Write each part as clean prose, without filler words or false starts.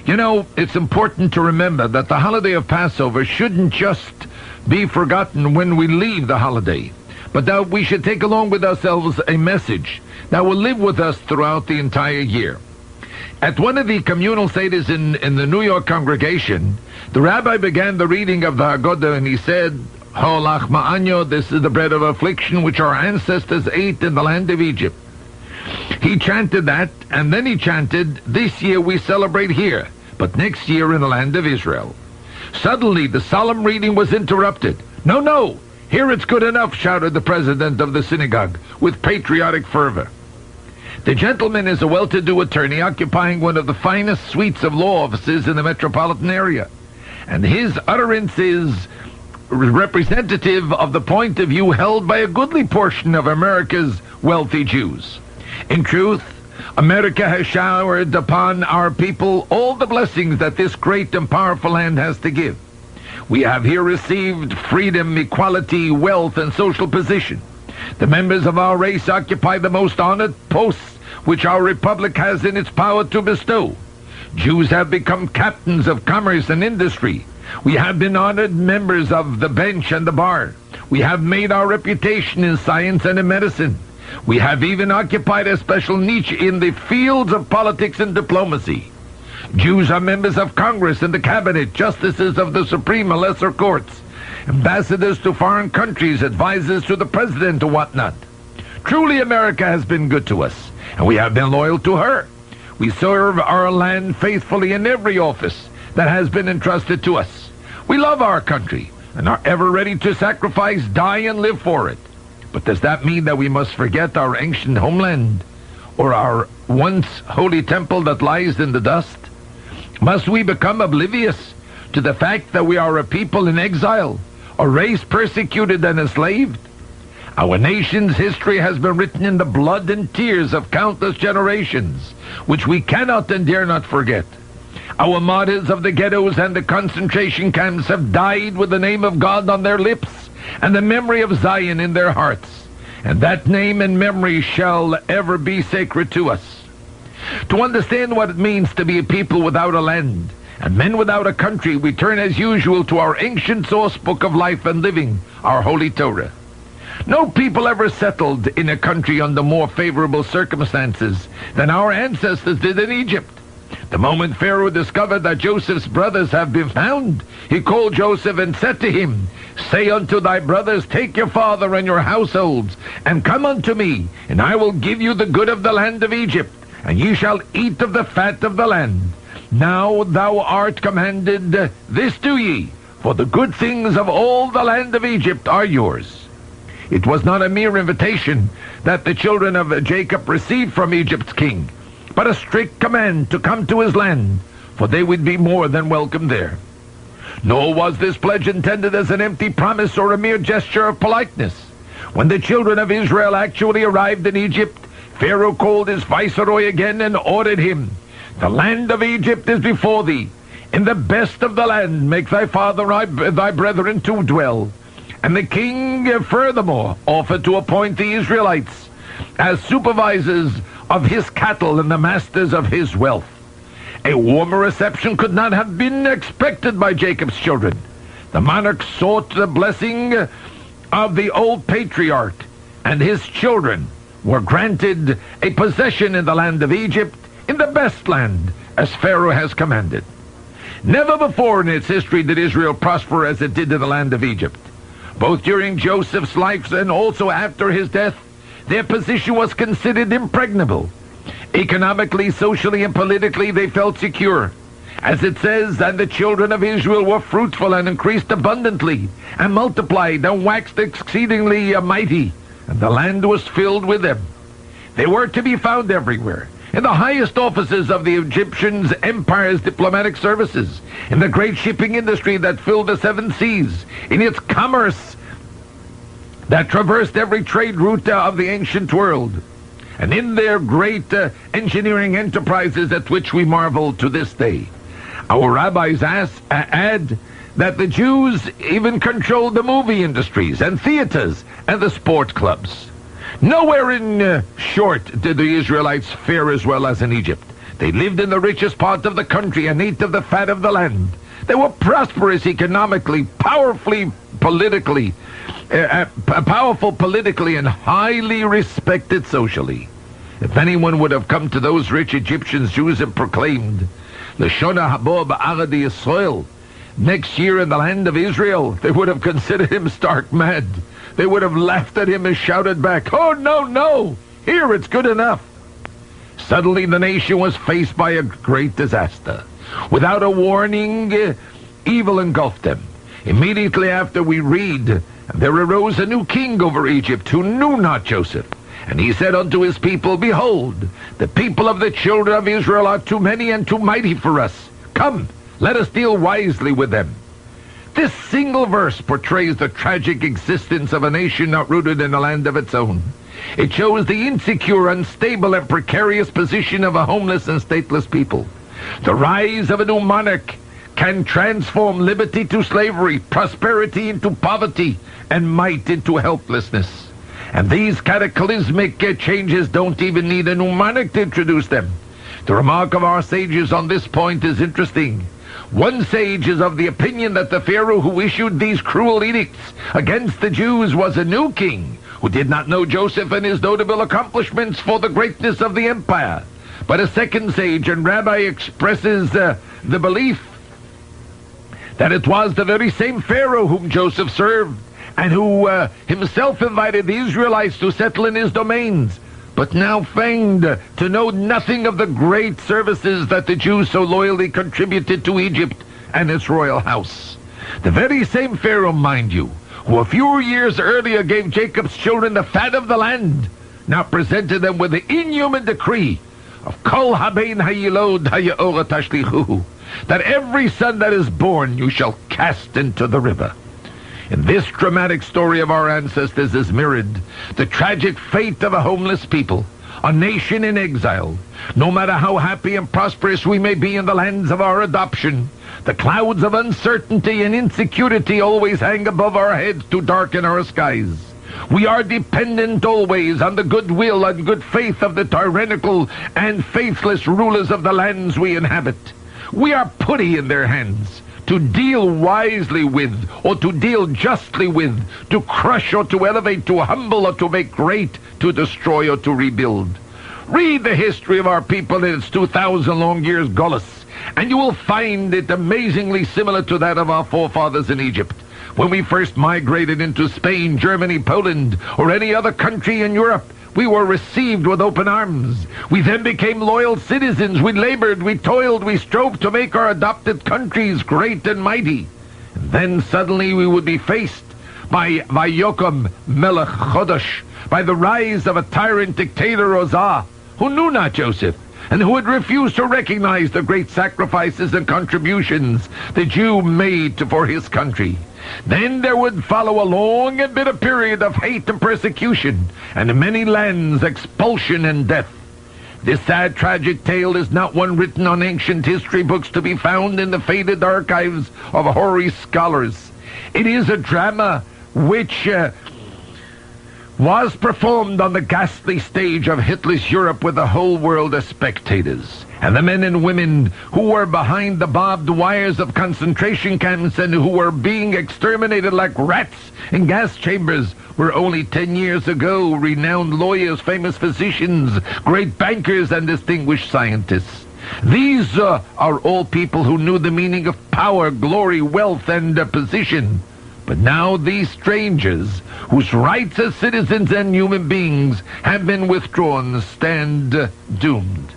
You know, it's important to remember that the holiday of Passover shouldn't just be forgotten when we leave the holiday, but that we should take along with ourselves a message that will live with us throughout the entire year. At one of the communal seders in the New York congregation, the rabbi began the reading of the Haggadah, and he said, Holach ma'anyo, this is the bread of affliction which our ancestors ate in the land of Egypt. He chanted that, and then he chanted, this year we celebrate here, but next year in the land of Israel. Suddenly, the solemn reading was interrupted. No, here it's good enough, shouted the president of the synagogue with patriotic fervor. The gentleman is a well-to-do attorney occupying one of the finest suites of law offices in the metropolitan area, and his utterance is representative of the point of view held by a goodly portion of America's wealthy Jews. In truth, America has showered upon our people all the blessings that this great and powerful land has to give. We have here received freedom, equality, wealth, and social position. The members of our race occupy the most honored posts which our republic has in its power to bestow. Jews have become captains of commerce and industry. We have been honored members of the bench and the bar. We have made our reputation in science and in medicine. We have even occupied a special niche in the fields of politics and diplomacy. Jews are members of Congress and the cabinet, justices of the supreme and lesser courts, ambassadors to foreign countries, advisors to the president, or whatnot. Truly, America has been good to us, and we have been loyal to her. We serve our land faithfully in every office that has been entrusted to us. We love our country and are ever ready to sacrifice, die, and live for it. But does that mean that we must forget our ancient homeland or our once holy temple that lies in the dust? Must we become oblivious to the fact that we are a people in exile, a race persecuted and enslaved? Our nation's history has been written in the blood and tears of countless generations, which we cannot and dare not forget. Our martyrs of the ghettos and the concentration camps have died with the name of God on their lips and the memory of Zion in their hearts, and that name and memory shall ever be sacred to us. To understand what it means to be a people without a land and men without a country, we turn as usual to our ancient source book of life and living, our Holy Torah. No people ever settled in a country under more favorable circumstances than our ancestors did in Egypt. The moment Pharaoh discovered that Joseph's brothers have been found, he called Joseph and said to him, Say unto thy brothers, Take your father and your households, and come unto me, and I will give you the good of the land of Egypt, and ye shall eat of the fat of the land. Now thou art commanded, this do ye, for the good things of all the land of Egypt are yours. It was not a mere invitation that the children of Jacob received from Egypt's king, but a strict command to come to his land, for they would be more than welcome there. Nor was this pledge intended as an empty promise or a mere gesture of politeness. When the children of Israel actually arrived in Egypt, Pharaoh called his viceroy again and ordered him, The land of Egypt is before thee. In the best of the land make thy father and thy brethren to dwell. And the king furthermore offered to appoint the Israelites as supervisors of his cattle and the masters of his wealth. A warmer reception could not have been expected by Jacob's children. The monarch sought the blessing of the old patriarch, and his children were granted a possession in the land of Egypt, in the best land, as Pharaoh has commanded. Never before in its history did Israel prosper as it did in the land of Egypt. Both during Joseph's life and also after his death, their position was considered impregnable. Economically, socially, and politically, they felt secure. As it says, and the children of Israel were fruitful and increased abundantly, and multiplied and waxed exceedingly mighty, and the land was filled with them. They were to be found everywhere, in the highest offices of the Egyptian empire's diplomatic services, in the great shipping industry that filled the seven seas, in its commerce that traversed every trade route of the ancient world, and in their great engineering enterprises at which we marvel to this day. Our rabbis add that the Jews even controlled the movie industries and theaters and the sport clubs. Nowhere in short did the Israelites fare as well as in Egypt. They lived in the richest part of the country and ate of the fat of the land. They were prosperous economically, powerful politically, and highly respected socially. If anyone would have come to those rich Egyptians, Jews, and proclaimed, L'shona habo ba'arad Yisroel, next year in the land of Israel, they would have considered him stark mad. They would have laughed at him and shouted back, "Oh, no, no! Here it's good enough!" Suddenly the nation was faced by a great disaster. Without a warning, evil engulfed them. Immediately after we read, there arose a new king over Egypt who knew not Joseph. And he said unto his people, Behold, the people of the children of Israel are too many and too mighty for us. Come, let us deal wisely with them. This single verse portrays the tragic existence of a nation not rooted in a land of its own. It shows the insecure, unstable, and precarious position of a homeless and stateless people. The rise of a new monarch can transform liberty to slavery, prosperity into poverty, and might into helplessness. And these cataclysmic changes don't even need a new monarch to introduce them. The remark of our sages on this point is interesting. One sage is of the opinion that the Pharaoh who issued these cruel edicts against the Jews was a new king who did not know Joseph and his notable accomplishments for the greatness of the empire. But a second sage and rabbi expresses the belief that it was the very same Pharaoh whom Joseph served and who himself invited the Israelites to settle in his domains, but now feigned to know nothing of the great services that the Jews so loyally contributed to Egypt and its royal house. The very same Pharaoh, mind you, who a few years earlier gave Jacob's children the fat of the land, now presented them with the inhuman decree of Kol Habein Hayilod Hayaora Tashlichu, that every son that is born you shall cast into the river. In this dramatic story of our ancestors is mirrored the tragic fate of a homeless people, a nation in exile. No matter how happy and prosperous we may be in the lands of our adoption, the clouds of uncertainty and insecurity always hang above our heads to darken our skies. We are dependent always on the goodwill and good faith of the tyrannical and faithless rulers of the lands we inhabit. We are putty in their hands, to deal wisely with, or to deal justly with, to crush or to elevate, to humble or to make great, to destroy or to rebuild. Read the history of our people in its 2,000 long years Golos, and you will find it amazingly similar to that of our forefathers in Egypt. When we first migrated into Spain, Germany, Poland, or any other country in Europe, we were received with open arms. We then became loyal citizens. We labored, we toiled, we strove to make our adopted countries great and mighty. And then suddenly we would be faced by Vayokom Melech Chodesh, by the rise of a tyrant dictator Ozah, who knew not Joseph, and who had refused to recognize the great sacrifices and contributions the Jew made for his country. Then there would follow a long and bitter period of hate and persecution, and in many lands expulsion and death. This sad tragic tale is not one written on ancient history books to be found in the faded archives of hoary scholars. It is a drama which was performed on the ghastly stage of Hitler's Europe with the whole world as spectators. And the men and women who were behind the barbed wires of concentration camps and who were being exterminated like rats in gas chambers were only 10 years ago renowned lawyers, famous physicians, great bankers, and distinguished scientists. These are all people who knew the meaning of power, glory, wealth, and position. But now these strangers, whose rights as citizens and human beings have been withdrawn, stand doomed.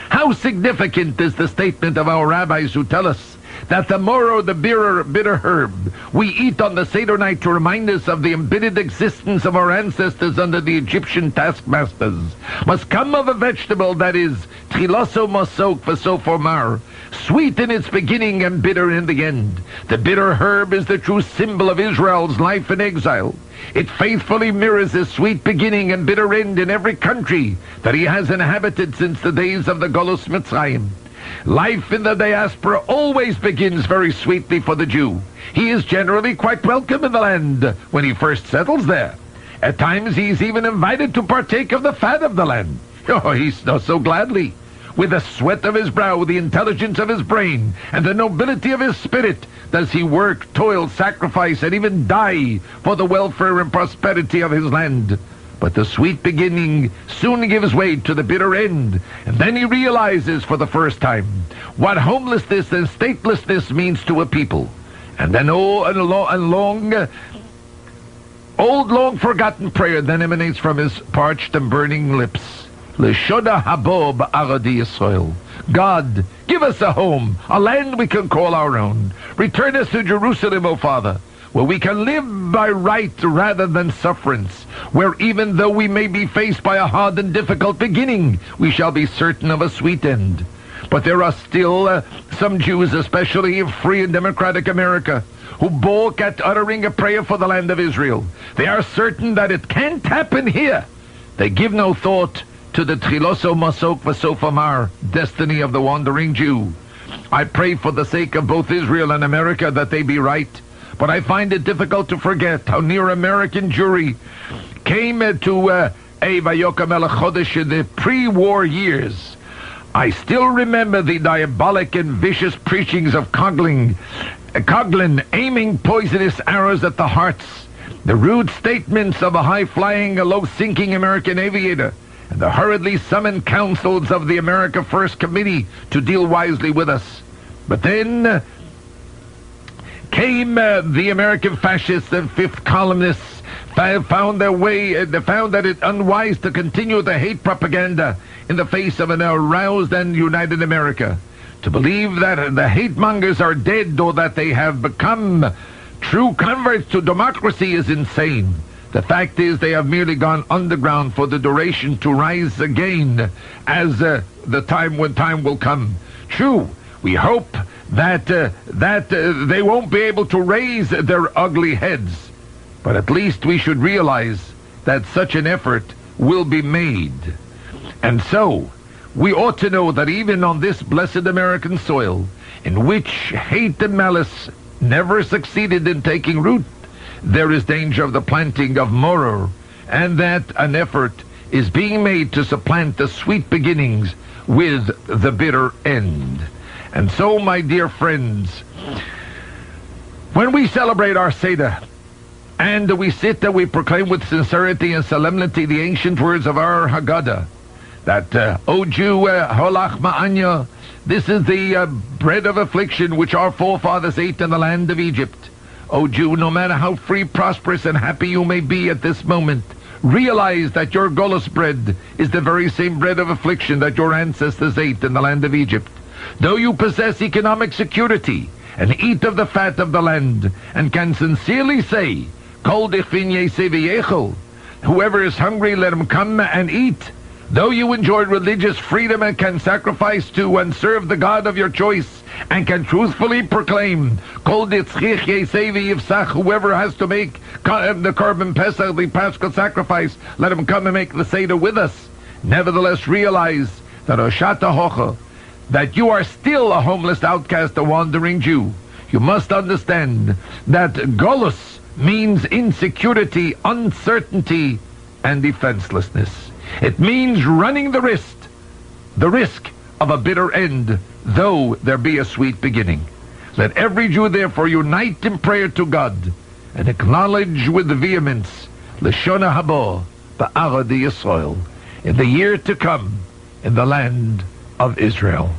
How significant is the statement of our rabbis who tell us that the moro, the bitter herb we eat on the Seder night to remind us of the embittered existence of our ancestors under the Egyptian taskmasters must come of a vegetable that is triloso mosok v'sofomar, sweet in its beginning and bitter in the end. The bitter herb is the true symbol of Israel's life in exile. It faithfully mirrors his sweet beginning and bitter end in every country that he has inhabited since the days of the Golus Mitzrayim. Life in the diaspora always begins very sweetly for the Jew. He is generally quite welcome in the land when he first settles there. At times he is even invited to partake of the fat of the land. Oh, he does so gladly. with the sweat of his brow, the intelligence of his brain, and the nobility of his spirit, does he work, toil, sacrifice, and even die for the welfare and prosperity of his land. But the sweet beginning soon gives way to the bitter end, and then he realizes for the first time what homelessness and statelessness means to a people. And then old, long-forgotten prayer then emanates from his parched and burning lips. L'shoda habo ba'aradi Yisroel. God, give us a home, a land we can call our own. Return us to Jerusalem, O Father, where we can live by right rather than sufferance, where even though we may be faced by a hard and difficult beginning, we shall be certain of a sweet end. But there are still some Jews, especially in free and democratic America, who balk at uttering a prayer for the land of Israel. They are certain that it can't happen here. They give no thought to the Tchiloso Masok V'Sofamar, destiny of the wandering Jew. I pray for the sake of both Israel and America that they be right, but I find it difficult to forget how near American Jewry came to Vayokam Melech Chodesh in the pre-war years. I still remember the diabolic and vicious preachings of Coughlin aiming poisonous arrows at the hearts, the rude statements of a high-flying, low-sinking American aviator, and the hurriedly summoned councils of the America First Committee to deal wisely with us. But then came the American fascists and fifth columnists, found that it unwise to continue the hate propaganda in the face of an aroused and united America. To believe that the hate mongers are dead or that they have become true converts to democracy is insane. The fact is they have merely gone underground for the duration to rise again as the time when time will come. True, we hope that they won't be able to raise their ugly heads, but at least we should realize that such an effort will be made. And so, we ought to know that even on this blessed American soil, in which hate and malice never succeeded in taking root, there is danger of the planting of moror, and that an effort is being made to supplant the sweet beginnings with the bitter end. And so, my dear friends, when we celebrate our Seder, and we sit and we proclaim with sincerity and solemnity the ancient words of our Haggadah, that, O Jew, holach ma'anya, this is the bread of affliction which our forefathers ate in the land of Egypt. O Jew, no matter how free, prosperous, and happy you may be at this moment, realize that your Golos bread is the very same bread of affliction that your ancestors ate in the land of Egypt. Though you possess economic security and eat of the fat of the land, and can sincerely say, Kol dichvin yeseh v'yechol, whoever is hungry, let him come and eat. Though you enjoy religious freedom and can sacrifice to and serve the God of your choice, and can truthfully proclaim, Kol ditzchich yeseh v'yivsach, whoever has to make the Korban Pesach, the Paschal sacrifice, let him come and make the Seder with us. Nevertheless, realize that Oshata Hocha, that you are still a homeless outcast, a wandering Jew. You must understand that Golus means insecurity, uncertainty, and defenselessness. It means running the risk of a bitter end, though there be a sweet beginning. Let every Jew therefore unite in prayer to God and acknowledge with vehemence L'shona habo ba'aradi Yisroel, in the year to come in the land of Israel.